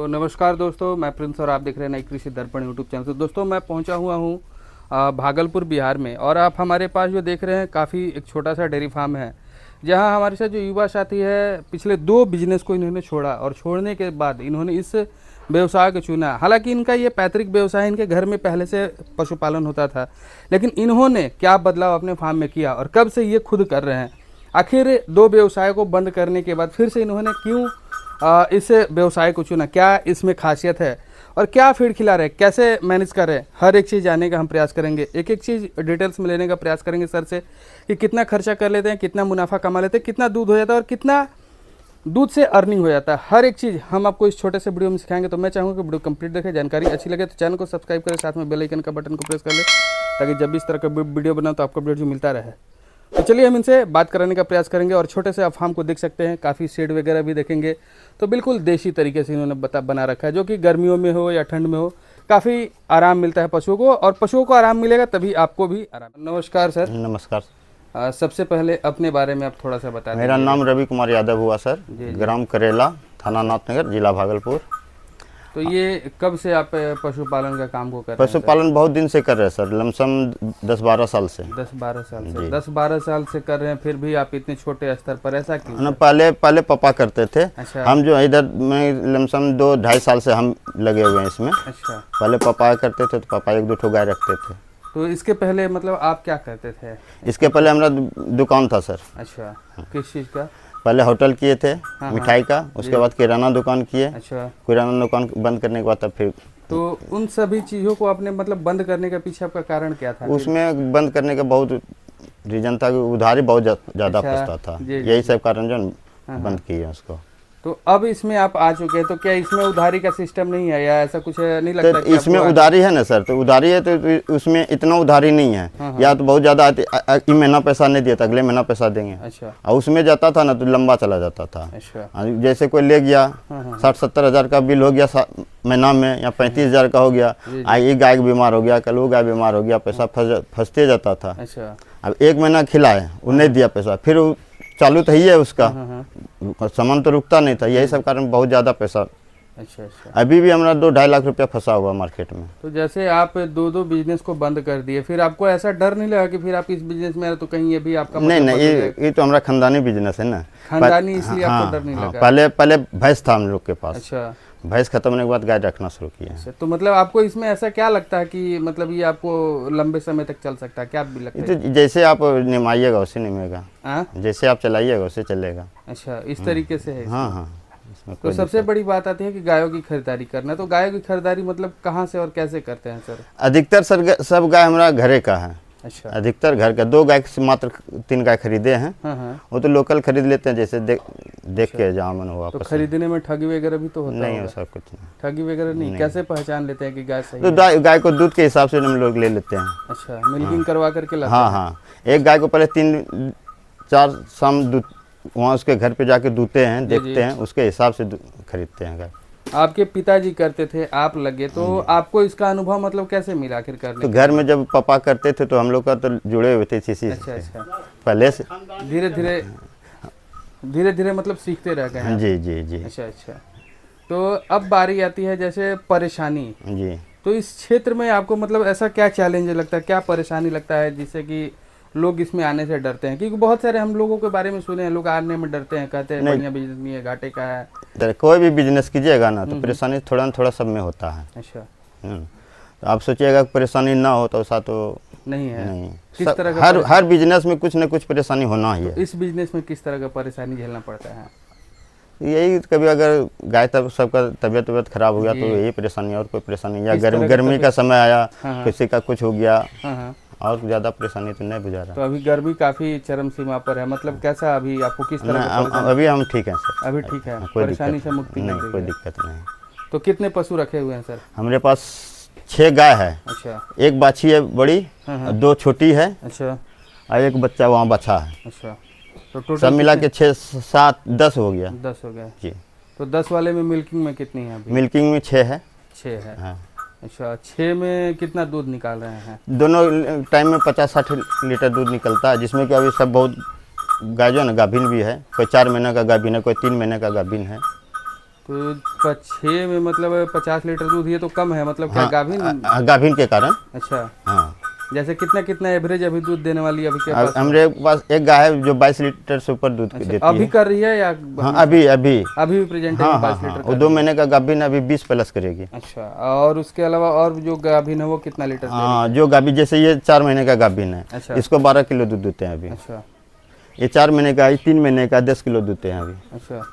तो नमस्कार दोस्तों, मैं प्रिंस और आप देख रहे हैं नई कृषि दर्पण यूट्यूब चैनल। तो दोस्तों मैं पहुंचा हुआ हूं भागलपुर बिहार में, और आप हमारे पास जो देख रहे हैं काफ़ी एक छोटा सा डेयरी फार्म है, जहां हमारे साथ जो युवा साथी है पिछले 2 बिजनेस को इन्होंने छोड़ा और छोड़ने के बाद इन्होंने इस व्यवसाय को चुना। हालांकि इनका ये पैतृक व्यवसाय, इनके घर में पहले से पशुपालन होता था, लेकिन इन्होंने क्या बदलाव अपने फार्म में किया और कब से ये खुद कर रहे हैं, आखिर 2 व्यवसाय को बंद करने के बाद फिर से इन्होंने क्यों इस व्यवसाय को चुना, क्या इसमें खासियत है और क्या फीड खिला रहे, कैसे मैनेज कर रहे हैं, हर एक चीज़ जानने का हम प्रयास करेंगे। एक एक चीज़ डिटेल्स में लेने का प्रयास करेंगे सर से कि कितना खर्चा कर लेते हैं, कितना मुनाफा कमा लेते हैं, कितना दूध हो जाता है और कितना दूध से अर्निंग हो जाता है। हर एक चीज़ हम आपको इस छोटे से वीडियो में सिखाएंगे। तो मैं चाहूँगा कि वीडियो कंप्लीट देखें, जानकारी अच्छी लगे तो चैनल को सब्सक्राइब करें, साथ में बेल आइकन का बटन को प्रेस कर लें ताकि जब भी इस तरह का वीडियो बनाओ तो आपको अपडेट जो मिलता रहे। तो चलिए हम इनसे बात कराने का प्रयास करेंगे। और छोटे से आप फार्म को देख सकते हैं, काफ़ी शेड वगैरह भी देखेंगे, तो बिल्कुल देसी तरीके से इन्होंने बना रखा है, जो कि गर्मियों में हो या ठंड में हो काफ़ी आराम मिलता है पशुओं को, और पशुओं को आराम मिलेगा तभी आपको भी आराम। नमस्कार सर। नमस्कार। सबसे पहले अपने बारे में आप थोड़ा सा बता दें। मेरा नाम रवि कुमार यादव हुआ सर, ग्राम करेला, थाना नाथनगर, जिला भागलपुर। तो ये कब से आप पशुपालन का काम को कर रहे हैं? पशुपालन बहुत दिन से कर रहे हैं सर, लमसम 10-12 साल से। 10-12 साल से 10-12 साल से कर रहे हैं, फिर भी आप इतने छोटे स्तर पर, ऐसा क्यों? ना, पहले पापा करते थे। अच्छा। हम जो इधर में लमसम 2-2.5 साल से हम लगे हुए हैं इसमें। अच्छा। पहले पापा करते थे तो पापा 1-2 ठो गाय रखते थे। तो इसके पहले मतलब आप क्या करते थे? इसके पहले हमारा दुकान था सर। अच्छा, किस चीज़ का? पहले होटल किए थे मिठाई का, उसके बाद किराना दुकान किए। अच्छा। किराना दुकान बंद करने के बाद तब फिर। तो उन सभी चीज़ों को आपने मतलब बंद करने के पीछे आपका कारण क्या था? उसमें बंद करने का बहुत रीजन था कि उधारी बहुत ज़्यादा फंसता था, यही सब कारण जो बंद किए उसको। तो अब इसमें आप आ चुके हैं, तो क्या इसमें उधारी का सिस्टम नहीं है या ऐसा कुछ नहीं लगता? तो इसमें उधारी है ना सर, तो उधारी है तो उसमें इतना उधारी नहीं है। या तो बहुत ज़्यादा ये महीना पैसा नहीं दिया था, अगले महीना पैसा देंगे। अच्छा। और उसमें जाता था ना तो लंबा चला जाता था। अच्छा। जैसे कोई ले गया 60-70 हज़ार का बिल हो गया महीना में, या 35 हज़ार का हो गया, ये गाय बीमार हो गया, कल वो गाय बीमार हो गया, पैसा फंसते जाता था। अच्छा। अब 1 महीना खिलाए, वो नहीं दिया पैसा, फिर चालू तो ही है उसका, सामान तो रुकता नहीं था, यही सब कारण बहुत ज़्यादा पैसा। अच्छा। अच्छा। अभी भी हमारा 2-2.5 लाख रुपया फंसा हुआ मार्केट में। तो जैसे आप 2 बिजनेस को बंद कर दिए, फिर आपको ऐसा डर नहीं लगा कि फिर आप इस बिजनेस में तो कहीं ये भी आपका नहीं, ये तो हमारा खानदानी बिजनेस है ना, खानदानी, इसलिए आपको डर नहीं लगा? पहले भैंस था हम लोग के पास। अच्छा। भैंस खत्म होने के बाद गाय रखना शुरू किया। अच्छा, तो मतलब आपको इसमें ऐसा क्या लगता है कि मतलब ये आपको लंबे समय तक चल सकता है, क्या भी लगता है? तो जैसे आप निमाइएगा वैसे निमेगा, जैसे आप चलाइएगा वैसे चलेगा। अच्छा, इस तरीके से है। हाँ। तो सबसे बड़ी बात आती है कि गायों की खरीदारी करना, तो गायों की खरीदारी मतलब कहाँ से और कैसे करते हैं सर? अधिकतर सर सब गाय हमारा घरे का है। अच्छा। अधिकतर घर का, 2 गाय से मात्र 3 गाय खरीदे हैं। वो तो लोकल खरीद लेते हैं, जैसे देख के जहाँ मन हुआ। तो खरीदने में ठगी वगैरह भी तो होता नहीं, ऐसा कुछ नहीं, ठगी वगैरह नहीं। कैसे पहचान लेते हैं कि गाय सही तो है? गाय को दूध के हिसाब से हम लोग ले लेते हैं। अच्छा, मिल्किंग करवा करके लाते हैं? हाँ। एक गाय को पहले 3-4 शाम दूध वहाँ उसके घर पे जाके दूते हैं, देखते हैं, उसके हिसाब से खरीदते हैं गाय। आपके पिताजी करते थे, आप लगे, तो आपको इसका अनुभव मतलब कैसे मिला आखिर करने? तो घर में जब पापा करते थे तो हम लोग का तो जुड़े हुए थे इसी से। अच्छा। पहले से धीरे धीरे मतलब सीखते रह गए हैं? जी। अच्छा। तो अब बारी आती है जैसे परेशानी जी। तो इस क्षेत्र में आपको मतलब ऐसा क्या चैलेंज लगता है, क्या परेशानी लगता है जिससे कि लोग इसमें आने से डरते हैं? क्योंकि बहुत सारे हम लोगों के बारे में सुने हैं, लोग आने में डरते हैं, कहते हैं बढ़िया बिजनेस नहीं है, घाटे का है। कोई भी बिजनेस कीजिएगा ना तो परेशानी थोड़ा न थोड़ा सब में होता है। अच्छा। तो आप सोचिएगा परेशानी ना हो तो ऐसा तो नहीं है। नहीं, किस तरह का हर बिजनेस में कुछ न कुछ परेशानी होना ही है। तो इस बिजनेस में किस तरह का परेशानी झेलना पड़ता है? यही कभी अगर गाय तब सबका तबीयत खराब हो गया तो यही परेशानी, और कोई परेशानी, या गर्मी का समय आया, किसी का कुछ हो गया, और ज़्यादा परेशानी तो नहीं गुजारा। तो अभी गर्मी काफ़ी चरम सीमा पर है, मतलब कैसा अभी आपको किस तरह? अभी हम ठीक हैं सर, अभी ठीक है, परेशानी से मुक्ति नहीं, कोई दिक्कत नहीं। तो कितने पशु रखे हुए हैं सर? हमारे पास 6 गाय है। अच्छा। 1 बाछी है बड़ी, 2 छोटी है। अच्छा। और 1 बच्चा वहाँ बचा है। अच्छा। तो टोटल सब मिला के 6-7-10 हो गया। 10 हो गया जी। जी। तो 10 वाले में मिल्किंग में कितनी है अभी? मिल्किंग में 6 है। 6 है। हाँ। अच्छा, 6 में कितना दूध निकाल रहे हैं? दोनों टाइम में 50-60 लीटर दूध निकलता है, जिसमें कि अभी सब बहुत गाय जो है ना गाभिन भी है, कोई 4 महीने का गाभिन है, कोई 3 महीने का गाभिन है। तो 6 में मतलब 50 लीटर दूध, ये तो कम है, मतलब क्या गाभिन? गाभिन के कारण। अच्छा, हाँ, जैसे कितना एवरेज अभी दूध देने वाली अभी के पास? हमारे पास एक गाय है जो 22 लीटर से ऊपर दूध देती है। अभी कर रही है या? हाँ, अभी भी प्रेजेंट है? हाँ, 22 हाँ, लीटर वो 2 महीने का गाभिन अभी 20 प्लस करेगी। अच्छा, और उसके अलावा और जो गाभिन है वो कितना लीटर? हाँ, जो गाभिन जैसे ये 4 महीने का गाभिन है। अच्छा। इसको 12 किलो दूध देते हैं अभी। अच्छा, ये 4 महीने का, 3 महीने का 10 किलो देते हैं अभी। अच्छा,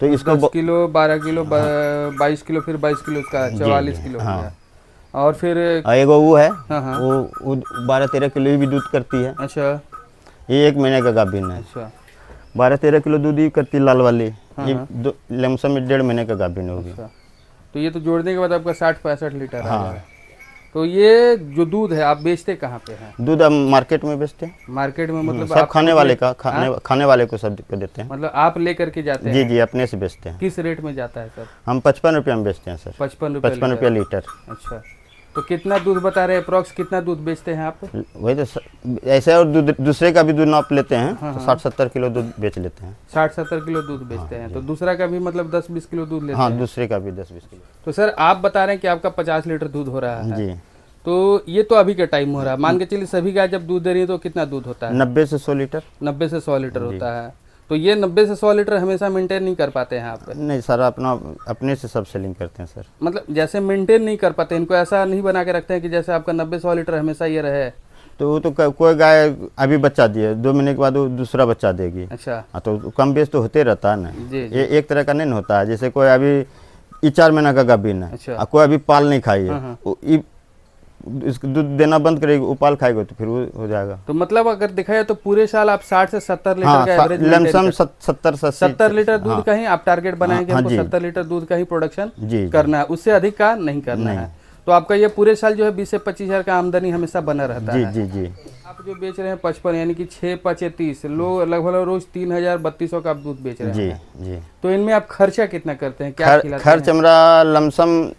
तो इसको 10 किलो, 12 किलो, 22 किलो, फिर 22 किलो उसका 44 किलो हो गया। और फिर एक वो है, हाँ, वो 12-13 किलो भी दूध करती है। अच्छा, ये 1 महीने का गाभिन है। अच्छा, 12-13 किलो दूध ही करती है लाल वाली। ये लमसम 1.5 महीने का गाभिन होगी। अच्छा, तो ये तो जोड़ने के बाद आपका 60-65 लीटर आ जाएगा। तो ये जो दूध है आप बेचते कहाँ पे हैं? दूध हम मार्केट में बेचते हैं। मार्केट में मतलब सब खाने वाले का, खाने वाले को सब को देते हैं। मतलब आप लेकर के जाते हैं? जी, अपने से बेचते हैं। किस रेट में जाता है सर? हम 55 रुपये में बेचते हैं सर। 55 रुपये लीटर। अच्छा, तो कितना दूध बता रहे हैं अप्रॉक्स, कितना दूध बेचते हैं आप? वही तो ऐसे, और दूसरे का भी दूध नाप लेते हैं तो 60-70 किलो दूध बेच लेते हैं। 60-70 किलो दूध बेचते हैं। तो दूसरा का भी मतलब 10-20 किलो दूध लेते हैं? हाँ, दूसरे का भी 10-20 किलो। तो सर आप बता रहे हैं कि आपका 50 लीटर दूध हो रहा है जी। तो ये तो अभी का टाइम हो रहा है, मान के चलिए सभी गाय जब दूध दे रही है तो कितना दूध होता है? 90 से 100 लीटर। 90 से 100 लीटर होता है। तो ये 90 से 100 लीटर हमेशा मेंटेन नहीं कर पाते हैं आप? नहीं सर, अपने से सब सेलिंग करते हैं सर। मतलब जैसे मेंटेन नहीं कर पाते, इनको ऐसा नहीं बना के रखते हैं कि जैसे आपका 90-100 लीटर हमेशा ये रहे? तो वो तो कोई गाय अभी बच्चा दिए, 2 महीने के बाद वो दूसरा बच्चा देगी। अच्छा, हाँ, तो कम बेच तो होते रहता है ना। जी। ये एक तरह का नहीं होता है, जैसे कोई अभी ये 4 महीना का गाभिन है। अच्छा। कोई अभी पाल नहीं खाई है, इसको दूध देना बंद करेगी, उपाल खाएगा तो फिर वो हो जाएगा। तो मतलब अगर देखा जाए तो पूरे साल आप 60 से 70 लीटर का एवरेज लमसम 70 लीटर दूध का ही आप टारगेट बनाएंगे? हमको 70 लीटर दूध का ही प्रोडक्शन करना है, उससे अधिक का नहीं करना है। तो आपका ये पूरे साल जो है 20 से 25 हज़ार का आमदनी हमेशा बना रहता है? जी। आप जो बेच रहे हैं 55, यानी कि 6-5-30 लोग लगभग रोज 3000-3200 का आप दूध बेच रहे हैं? जी। तो इनमें आप खर्चा कितना करते हैं, क्या खिलाते हैं? खर्च हमारा लमसम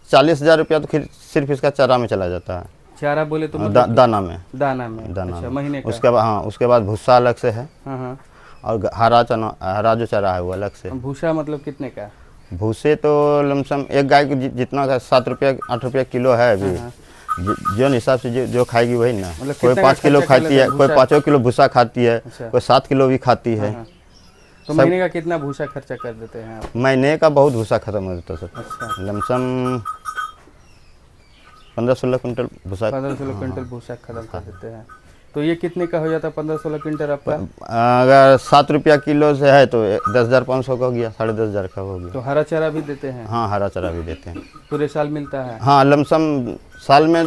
40,000 रुपया तो सिर्फ इसका चारा में चला जाता है। चारा बोले तो मतलब दाना में। अच्छा, महीने का? उसके बाद उसके बाद भूसा अलग से है। हाँ। और हरा जो चारा है वो अलग से। भूसा मतलब कितने का? भूसे तो लमसम एक गाय को जितना का 7 रुपया 8 रुपया किलो है अभी। जो हिसाब से जो खाएगी वही ना। मतलब कोई 5 किलो खाती है, कोई 5 किलो भूसा खाती है, कोई 7 किलो भी खाती है। तो महीने का कितना भूसा खर्चा कर देते हैं आप? महीने का बहुत भूसा खत्म हो जाता है सर। अच्छा। लमसम 15-16 कुंटल भूसा। 15-16 कुंटल भूसा खत्म कर देते हैं। तो ये कितने का हो जाता है 15-16 कुंटल आपका? अगर 7 रुपया किलो से है तो 10,500 का हो गया, 10,500 का हो गया। तो हरा चारा भी देते हैं? हाँ, हरा चारा भी देते हैं। पूरे साल मिलता है? हाँ, लमसम साल में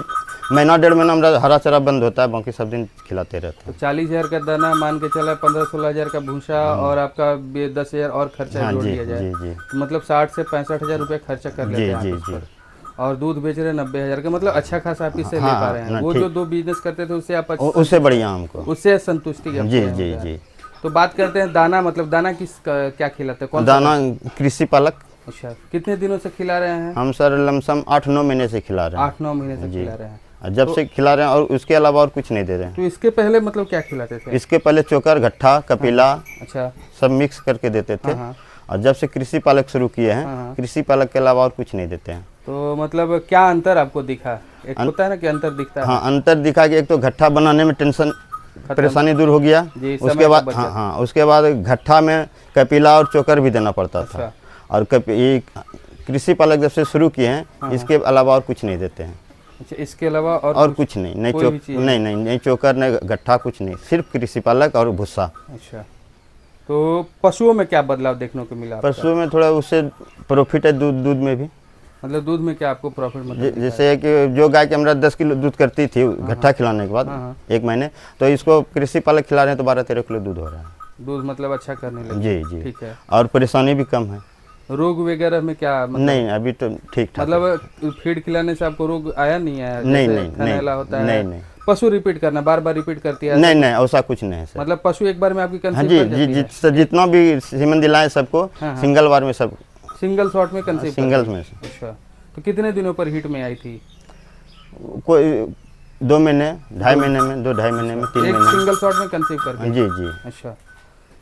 महीना 1.5 महीना हमारा हरा चारा बंद होता है, बाकी सब दिन खिलाते रहते हैं। तो 40,000 का दाना मान के चला, 15-16 हज़ार का भूसा और आपका 10,000 और खर्चा जोड़ दिया जाए तो मतलब 60 से 65 हज़ार रुपये खर्चा कर लेते हैं जी। और दूध बेच रहे हैं 90,000 का, मतलब अच्छा खासा आप इससे ले पा रहे हैं। वो जो 2 बिजनेस करते थे उससे आप उससे बढ़िया हमको, उससे संतुष्टि है? जी। तो बात करते हैं दाना, मतलब दाना किस क्या खिलाते हैं? कौन दाना? कृषि पालक। अच्छा, कितने दिनों से खिला रहे हैं? हम सर लमसम 8-9 महीने से खिला रहे हैं। 8-9 महीने से खिला रहे हैं? जब से खिला रहे हैं, और उसके अलावा और कुछ नहीं दे रहे हैं। तो इसके पहले मतलब क्या खिलाते थे? इसके पहले चोकर, घट्टा, कपिला, अच्छा, सब मिक्स करके देते थे। और जब से कृषि पालक शुरू किए हैं, कृषि पालक के अलावा और कुछ नहीं देते हैं। तो मतलब क्या अंतर आपको दिखा? एक होता है ना कि अंतर दिखता है। हाँ, अंतर दिखा कि एक तो घट्टा बनाने में टेंशन परेशानी दूर हो गया। उसके बाद उसके बाद घट्टा में कपिला और चोकर भी देना पड़ता था। और ये कृषि पालक जब से शुरू किए हैं, इसके अलावा और कुछ नहीं देते हैं। अच्छा, इसके अलावा और कुछ नहीं? नहीं चोकर, नहीं घट्टा, कुछ नहीं, सिर्फ कृषि पालक और भूसा। अच्छा, तो पशुओं में क्या बदलाव देखने को मिला? पशुओं में थोड़ा उससे प्रॉफिट है, दूध में भी। मतलब दूध में क्या आपको प्रॉफिट? मतलब जैसे कि जो गाय के हमारा 10 किलो दूध करती थी घट्टा खिलाने के बाद 1 महीने, तो इसको कृषि पालक खिला रहे हैं तो 12-13 किलो दूध हो रहा है। दूध मतलब अच्छा करने लगे? जी। ठीक है। और परेशानी भी कम है। रोग वगैरह में क्या मतलब? नहीं, अभी तो ठीक ठाक। मतलब फीड खिलाने से आपको रोग आया नहीं आया? नहीं। पशु रिपीट करना, बार बार रिपीट करती है? नहीं, ऐसा कुछ नहीं है सर। मतलब पशु एक बार में आपकी कंसीव कर जाती है? जितना भी सीमन दिलाए सबको सिंगल बार में, सब सिंगल शॉट में कंसीव? सिंगल में। अच्छा, तो कितने दिनों पर हीट में आई थी? कोई 2 महीने, 2.5 महीने में, 2-2.5 महीने में, 3 महीने। सिंगल शॉट में कंसीव कर? जी। अच्छा,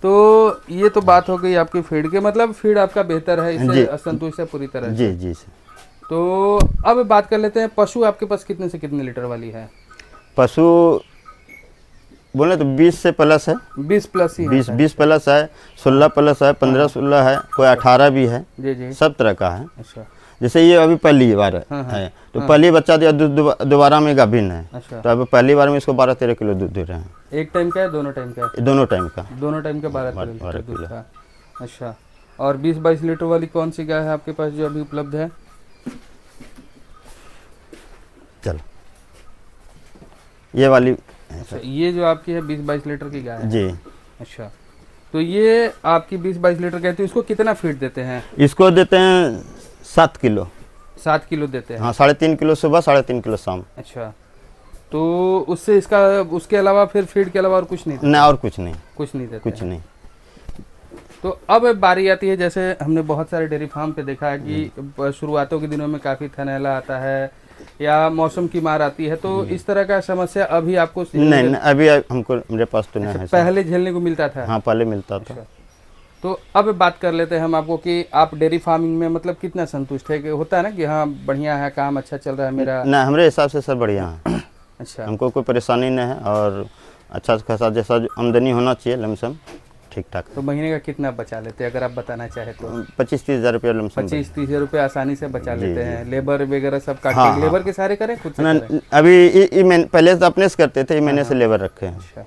तो ये तो बात हो गई आपकी फीड के, मतलब फीड आपका बेहतर है, इससे असंतुष्ट है पूरी तरह से। जी सर। तो अब बात कर लेते हैं, पशु आपके पास कितने से कितने लीटर वाली है? पशु बोले तो 20 से प्लस है। 20 प्लस ही 20 प्लस है, 16 प्लस है, 15-16 है, कोई 18 भी है। जी सब तरह का है। अच्छा। जैसे ये अभी पहली बार है, तो पहली बच्चा दिया, दोबारा में गाभिन है। अच्छा। तो अभी पहली बार में इसको 12-13 किलो दूध दे रहे हैं। एक टाइम का है, दोनों टाइम का है? दोनों टाइम का। दोनों टाइम का 12 किलो का। अच्छा। और 20-22 लीटर वाली कौन सी गाय है आपके पास जो अभी उपलब्ध है? चलो ये वाली। अच्छा, ये जो आपकी है 20-22 लीटर की गाय है? जी। अच्छा, तो ये आपकी 20-22 लीटर कहती है, इसको कितना फीड देते हैं? इसको देते हैं 7 किलो। 7 किलो देते हैं? हाँ, 3.5 किलो सुबह, 3.5 किलो शाम। अच्छा, तो उससे इसका, उसके अलावा फिर फीड के अलावा और कुछ नहीं? नहीं, और कुछ नहीं। कुछ नहीं देते? कुछ नहीं। तो अब बारी आती है, जैसे हमने बहुत सारे डेयरी फार्म पे देखा है कि शुरुआतों के दिनों में काफ़ी थनैला आता है या मौसम की मार आती है, तो इस तरह का समस्या अभी आपको? नहीं, अभी हमको, मेरे पास तो नहीं है। पहले झेलने को मिलता था? हाँ, पहले मिलता था। तो अब बात कर लेते हैं हम आपको कि आप डेयरी फार्मिंग में मतलब कितना संतुष्ट है? कि होता है ना कि हाँ बढ़िया है, काम अच्छा चल रहा है मेरा? नहीं, हमारे हिसाब से सर बढ़िया है। अच्छा, हमको कोई परेशानी नहीं है, और अच्छा खासा जैसा आमदनी होना चाहिए लमसम ठीक ठाक। तो महीने का कितना बचा लेते हैं अगर आप बताना चाहे तो? 25-30 हज़ार रुपया लमसम। 25-30 हज़ार रुपया आसानी से बचा लेते हैं। लेबर वगैरह सब काट के? लेबर के सारे करें खुद से करें? अभी पहले तो अपने से करते थे, महीने से लेबर रखे हैं। अच्छा,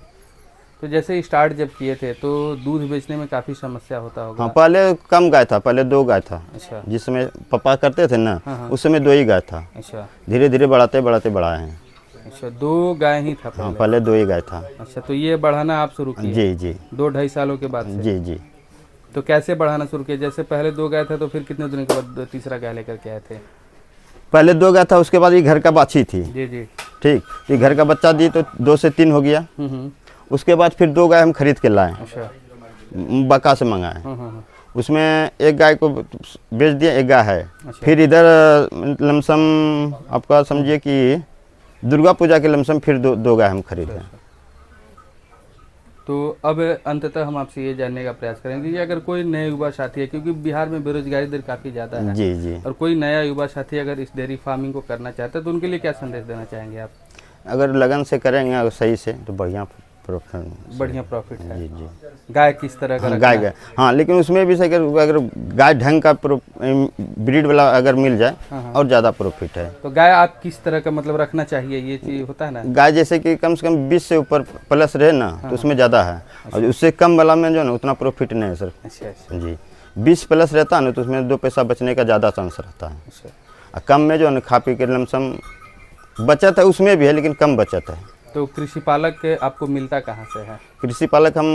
तो जैसे स्टार्ट जब किए थे तो दूध बेचने में काफ़ी समस्या होता होगा? हाँ, पहले कम गाय था, पहले 2 गाय था। अच्छा। जिस समय पापा करते थे ना, उस समय 2 ही गाय था। अच्छा। धीरे धीरे बढ़ाते बढ़ाते बढ़ाए हैं। अच्छा, 2 गाय ही था पहले? हाँ, पहले 2 ही गाय था। अच्छा, तो ये बढ़ाना आप शुरू किए? जी 2-2.5 सालों के बाद से? जी। तो कैसे बढ़ाना शुरू किया? जैसे पहले 2 गाय था तो फिर कितने दिनों के बाद तीसरा गाय लेकर के आए थे? पहले 2 गाय था, उसके बाद ये घर का बाछी थी। जी। ठीक, ये घर का बच्चा दी तो 2 से 3 हो गया। उसके बाद फिर 2 गाय हम खरीद के लाए। अच्छा। बका से मंगाए। उसमें एक गाय को बेच दिया, एक गाय है। अच्छा। फिर इधर लमसम आपका समझिए कि दुर्गा पूजा के लमसम फिर 2 गाय हम खरीदे। तो अब अंततः हम आपसे ये जानने का प्रयास करेंगे कि अगर कोई नए युवा साथी है, क्योंकि बिहार में बेरोजगारी दर काफ़ी ज़्यादा है। जी। और कोई नया युवा साथी अगर इस डेयरी फार्मिंग को करना चाहता है तो उनके लिए क्या संदेश देना चाहेंगे आप? अगर लगन से करेंगे अगर सही से तो बढ़िया प्रॉफिट है। जी। गाय किस तरह का? गाय हाँ, लेकिन उसमें भी अगर गाय ढंग का ब्रीड वाला अगर मिल जाए और ज़्यादा प्रॉफिट है। तो गाय आप किस तरह का मतलब रखना चाहिए, ये चीज़ होता है ना? गाय जैसे कि कम से कम 20 से ऊपर प्लस रहे ना, तो उसमें ज़्यादा है। और उससे कम वाला में जो है ना उतना प्रॉफिट नहीं है सर। अच्छा। जी, 20 प्लस रहता है ना तो उसमें 2 पैसा बचने का ज़्यादा चांस रहता है। अच्छा। और कम में जो है ना खा पी के लमसम बचत है, उसमें भी है लेकिन कम बचत है। तो कृषि पालक के आपको मिलता कहाँ से है? कृषि पालक हम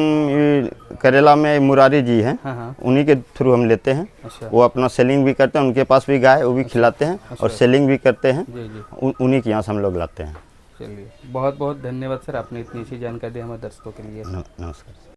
करेला में मुरारी जी हैं, उन्हीं के थ्रू हम लेते हैं। अच्छा। वो अपना सेलिंग भी करते हैं, उनके पास भी गाय, वो भी खिलाते हैं। और सेलिंग भी करते हैं। जी। उन्हीं के यहाँ से हम लोग लाते हैं। चलिए, बहुत बहुत धन्यवाद सर, आपने इतनी अच्छी जानकारी दी हमारे दर्शकों के लिए। नमस्कार।